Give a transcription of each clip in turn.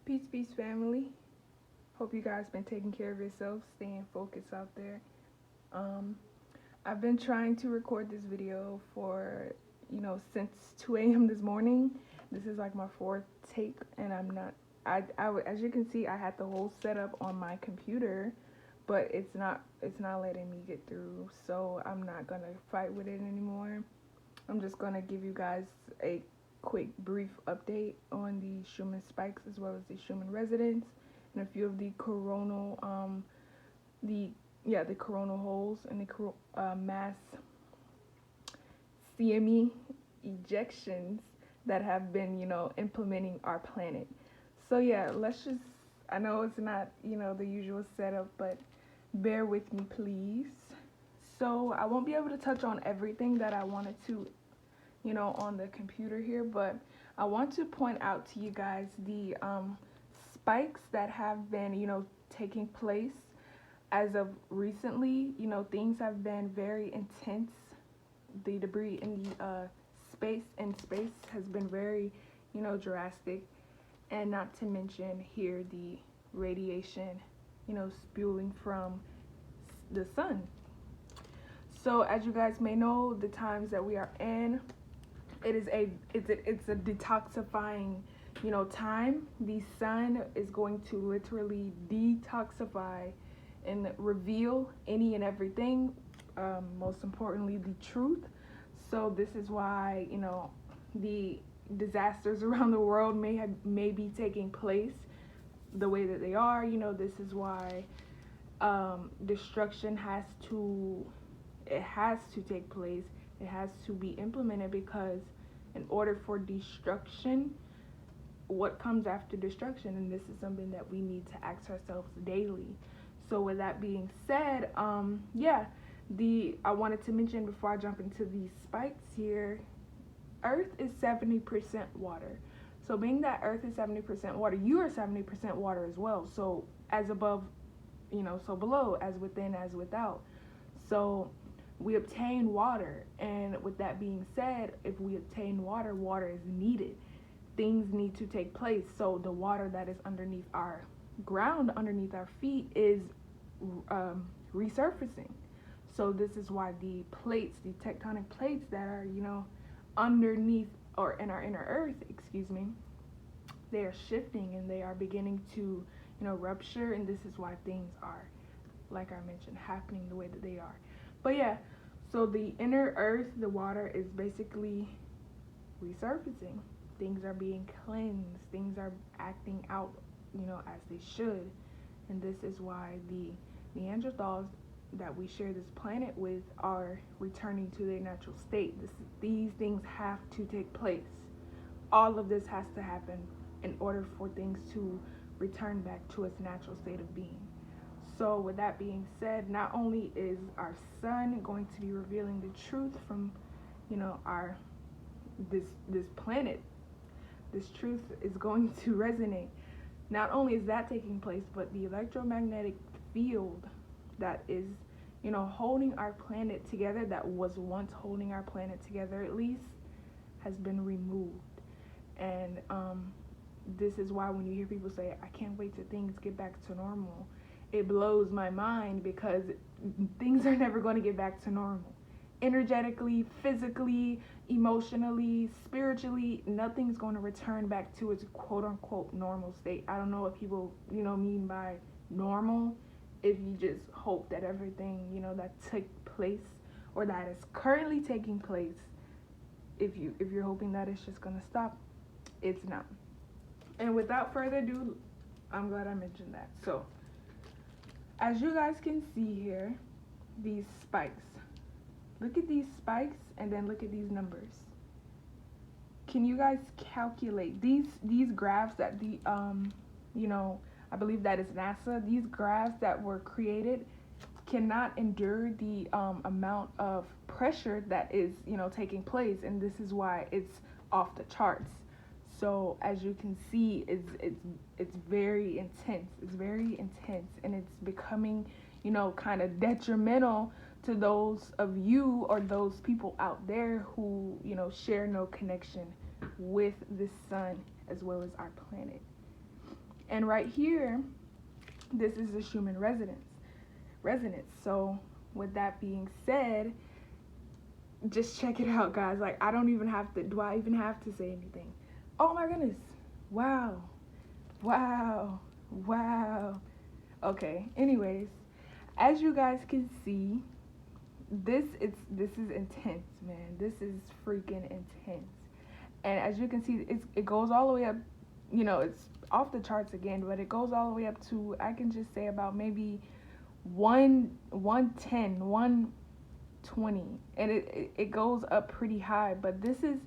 Peace, peace, family. Hope you guys been taking care of yourselves, staying focused out there. Um, I've been trying to record this video for, since 2 a.m. this morning. This is like my fourth take, and I'm not. As you can see, I had the whole setup on my computer, but it's not letting me get through. So I'm not gonna fight with it anymore. I'm just gonna give you guys a quick brief update on the Schumann spikes as well as the Schumann resonance and a few of the coronal the coronal holes and the mass Cme ejections that have been implementing our planet. So yeah, let's just, I know it's not the usual setup, but bear with me please. So I won't be able to touch on everything that I wanted to on the computer here, but I want to point out to you guys the spikes that have been taking place as of recently. Things have been very intense. The debris in the space has been very drastic, and not to mention here the radiation spewing from the sun. So as you guys may know, the times that we are in, it's a detoxifying time. The sun is going to literally detoxify and reveal any and everything, most importantly the truth. So this is why the disasters around the world may be taking place the way that they are. This is why destruction has to take place. It has to be implemented, because in order for destruction, what comes after destruction? And this is something that we need to ask ourselves daily. So with that being said, I wanted to mention before I jump into these spikes here, Earth is 70% water. So being that Earth is 70% water, you are 70% water as well. So as above, so below, as within, as without. So we obtain water, and with that being said, if we obtain water, water is needed. Things need to take place. So the water that is underneath our ground, underneath our feet, is resurfacing. So this is why the plates, the tectonic plates that are underneath, or in our inner Earth, they are shifting and they are beginning to rupture, and this is why things are, like I mentioned, happening the way that they are. But yeah, so the inner Earth, the water is basically resurfacing. Things are being cleansed. Things are acting out, as they should. And this is why the Neanderthals that we share this planet with are returning to their natural state. These things have to take place. All of this has to happen in order for things to return back to its natural state of being. So with that being said, not only is our sun going to be revealing the truth from our this planet, this truth is going to resonate. Not only is that taking place, but the electromagnetic field that is holding our planet together, that was once holding our planet together at least, has been removed. And this is why when you hear people say, I can't wait till things get back to normal, it blows my mind, because things are never going to get back to normal. Energetically, physically, emotionally, spiritually, nothing's going to return back to its quote-unquote normal state. I don't know what people mean by normal. If you just hope that everything that took place, or that is currently taking place, if you're hoping that it's just gonna stop, it's not. And without further ado, I'm glad I mentioned that. So as you guys can see here, these spikes, look at these spikes and then look at these numbers. Can you guys calculate these graphs that the I believe that is NASA, these graphs that were created cannot endure the amount of pressure that is taking place, and this is why it's off the charts. So as you can see, it's very intense. It's very intense, and it's becoming kind of detrimental to those of you, or those people out there who share no connection with the sun as well as our planet. And right here, this is the Schumann resonance. So with that being said, just check it out, guys. Like, I don't even have to, do I even have to say anything? Oh my goodness. Wow. Okay, anyways, as you guys can see, this is intense, man. This is freaking intense. And as you can see, it goes all the way up, it's off the charts again, but it goes all the way up to, I can just say about maybe 110, 120, and it goes up pretty high. But this is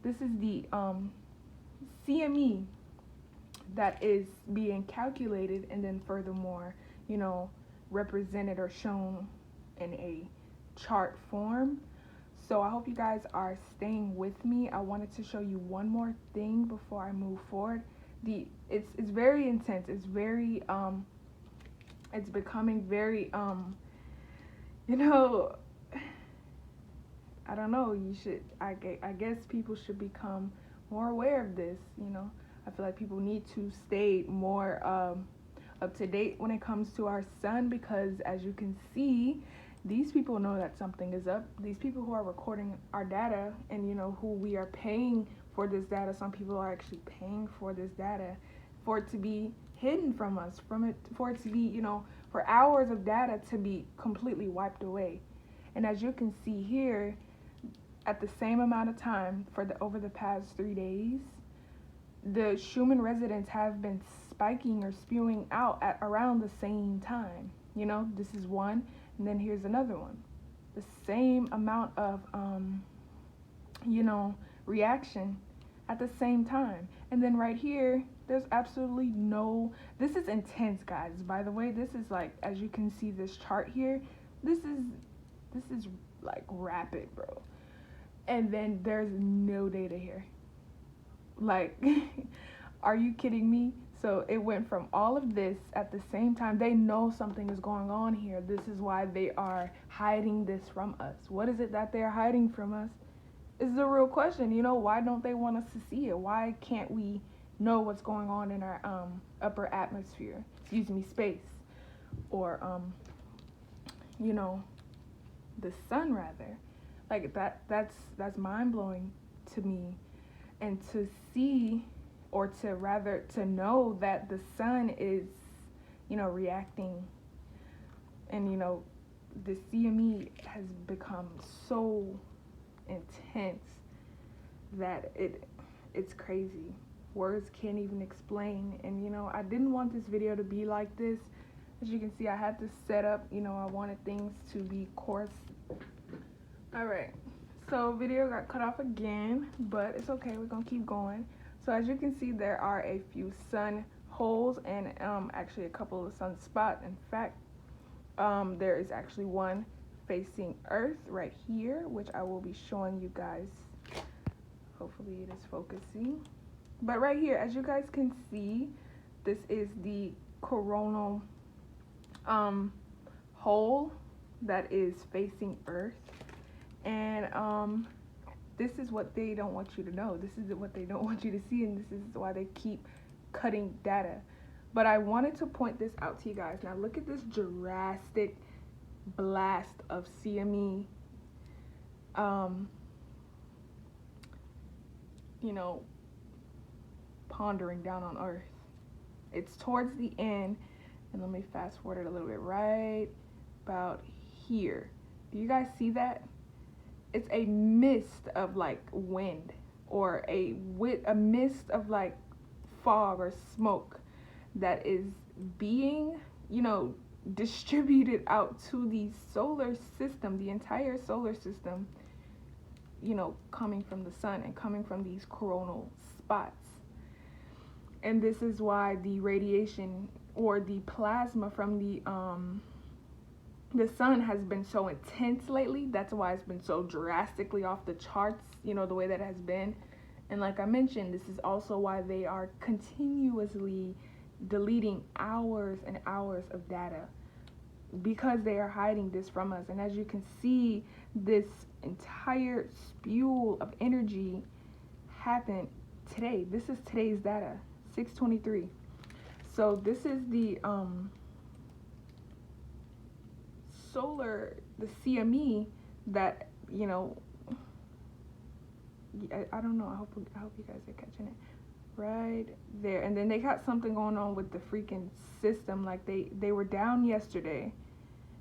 the CME that is being calculated and then furthermore, represented or shown in a chart form. So I hope you guys are staying with me. I wanted to show you one more thing before I move forward. It's very intense. It's very it's becoming very I don't know, I guess people should become more aware of this. I feel like people need to stay more up to date when it comes to our sun, because as you can see, these people know that something is up. These people who are recording our data and who we are paying for this data, some people are actually paying for this data for it to be hidden from us, for it to be, for hours of data to be completely wiped away. And as you can see here, at the same amount of time over the past 3 days, the Schumann resonance have been spiking or spewing out at around the same time. This is one, and then here's another one. The same amount of reaction at the same time. And then right here, there's absolutely this is intense, guys. By the way, this is like, as you can see this chart here, this is like rapid, bro. And then there's no data here. Like, are you kidding me? So it went from all of this at the same time. They know something is going on here. This is why they are hiding this from us. What is it that they're hiding from us? Is the real question. Why don't they want us to see it? Why can't we know what's going on in our upper atmosphere? Space. Or the sun, rather. Like, that's mind-blowing to me. And to see, or to know that the sun is, reacting, and, the CME has become so intense that it's crazy. Words can't even explain. And, I didn't want this video to be like this. As you can see, I had to set up, I wanted things to be coarse. Alright. So video got cut off again, but it's okay, we're gonna keep going. So as you can see, there are a few sun holes and actually a couple of sun spots. In fact, there is actually one facing Earth right here, which I will be showing you guys. Hopefully it is focusing. But right here, as you guys can see, this is the coronal hole that is facing Earth. And this is what they don't want you to know. This is what they don't want you to see, and this is why they keep cutting data. But I wanted to point this out to you guys. Now look at this drastic blast of CME, pondering down on Earth. It's towards the end, and let me fast forward it a little bit, right about here. Do you guys see that? It's a mist of like wind, or a mist of like fog or smoke that is being, distributed out to the solar system, the entire solar system, coming from the sun and coming from these coronal spots. And this is why the radiation or the plasma from the sun has been so intense lately. That's why it's been so drastically off the charts, the way that it has been. And like I mentioned, this is also why they are continuously deleting hours and hours of data, because they are hiding this from us. And as you can see, this entire spew of energy happened today. This is today's data, 6/23. So this is the the CME that, I don't know. I hope you guys are catching it right there. And then they got something going on with the freaking system. Like they were down yesterday,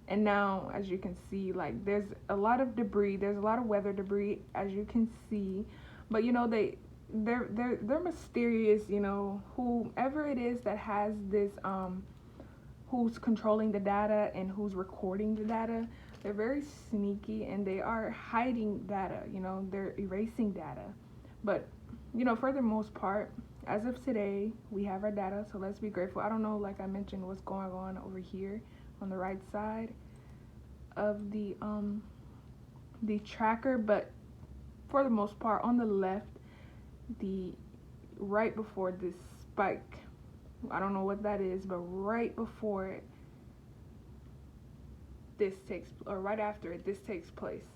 and now, as you can see, like there's a lot of debris. There's a lot of weather debris, as you can see. But they're mysterious. Whoever it is that has this who's controlling the data and who's recording the data, they're very sneaky, and they are hiding data. They're erasing data. But for the most part, as of today, we have our data, so let's be grateful. I don't know, like I mentioned, what's going on over here on the right side of the tracker, but for the most part, on the left, right before this spike, I don't know what that is, but right before it, right after it, this takes place.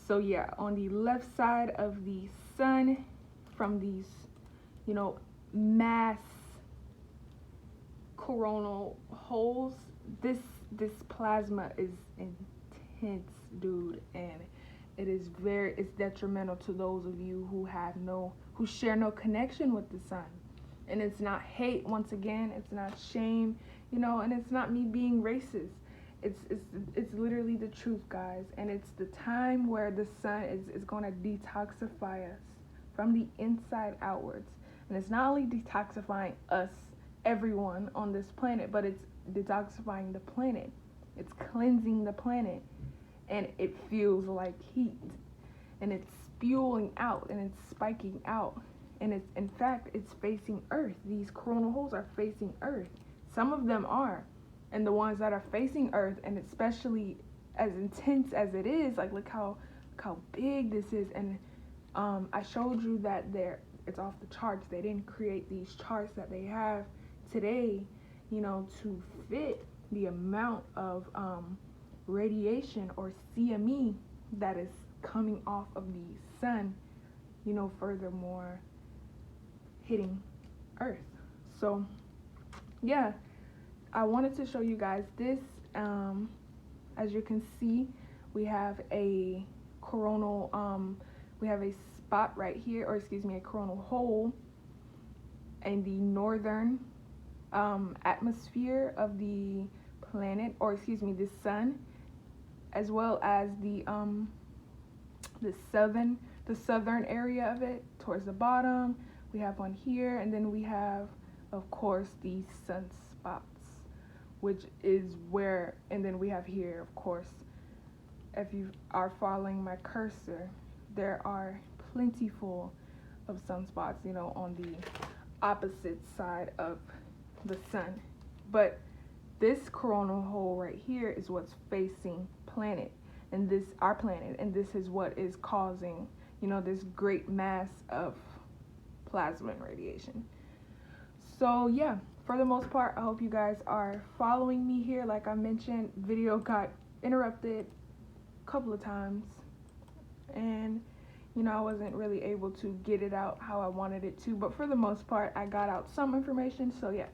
So yeah, on the left side of the sun, from these, mass coronal holes, this plasma is intense, dude, and it's detrimental to those of you who share no connection with the sun. And it's not hate, once again, it's not shame, and it's not me being racist. It's literally the truth, guys. And it's the time where the sun is going to detoxify us from the inside outwards. And it's not only detoxifying us, everyone on this planet, but it's detoxifying the planet. It's cleansing the planet. And it feels like heat. And it's spewing out, and it's spiking out. And in fact, it's facing Earth. These coronal holes are facing Earth. Some of them are. And the ones that are facing Earth, and especially as intense as it is, like look how big this is. And I showed you that it's off the charts. They didn't create these charts that they have today, to fit the amount of radiation, or CME, that is coming off of the sun, furthermore hitting Earth. So yeah, I wanted to show you guys this. As you can see, we have a coronal, we have a spot right here, or excuse me, a coronal hole in the northern atmosphere of the planet, or excuse me, the sun, as well as the southern area of it towards the bottom. We have one here, and then we have, of course, the sunspots, which is where, and then we have here, of course, if you are following my cursor, there are plentiful of sunspots, on the opposite side of the sun. But this coronal hole right here is what's facing planet, and our planet, and this is what is causing, this great mass of plasma and radiation. So yeah, for the most part, I hope you guys are following me here. Like I mentioned, video got interrupted a couple of times, and I wasn't really able to get it out how I wanted it to, but for the most part, I got out some information. So yeah,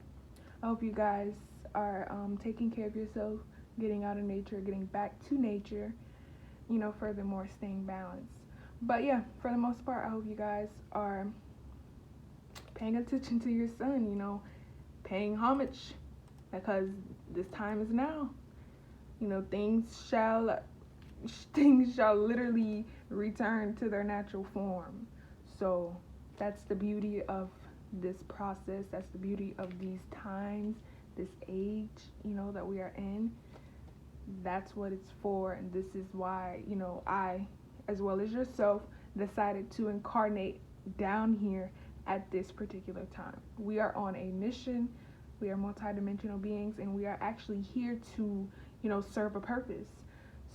I hope you guys are taking care of yourself, getting out of nature, getting back to nature, furthermore staying balanced. But yeah, for the most part, I hope you guys are paying attention to your sun, paying homage, because this time is now. Things shall literally return to their natural form. So that's the beauty of this process. That's the beauty of these times, this age, that we are in. That's what it's for, and this is why, I, as well as yourself, decided to incarnate down here at this particular time. We are on a mission. We are multidimensional beings, and we are actually here to, serve a purpose.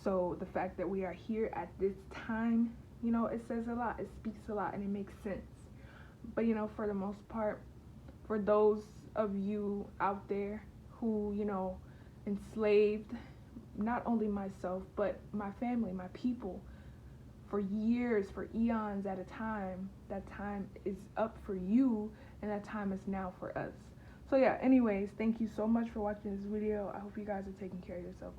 So the fact that we are here at this time, it says a lot. It speaks a lot, and it makes sense. But, for the most part, for those of you out there who, enslaved not only myself, but my family, my people, for years, for eons at a time, that time is up for you, and that time is now for us. So yeah, anyways, thank you so much for watching this video. I hope you guys are taking care of yourself.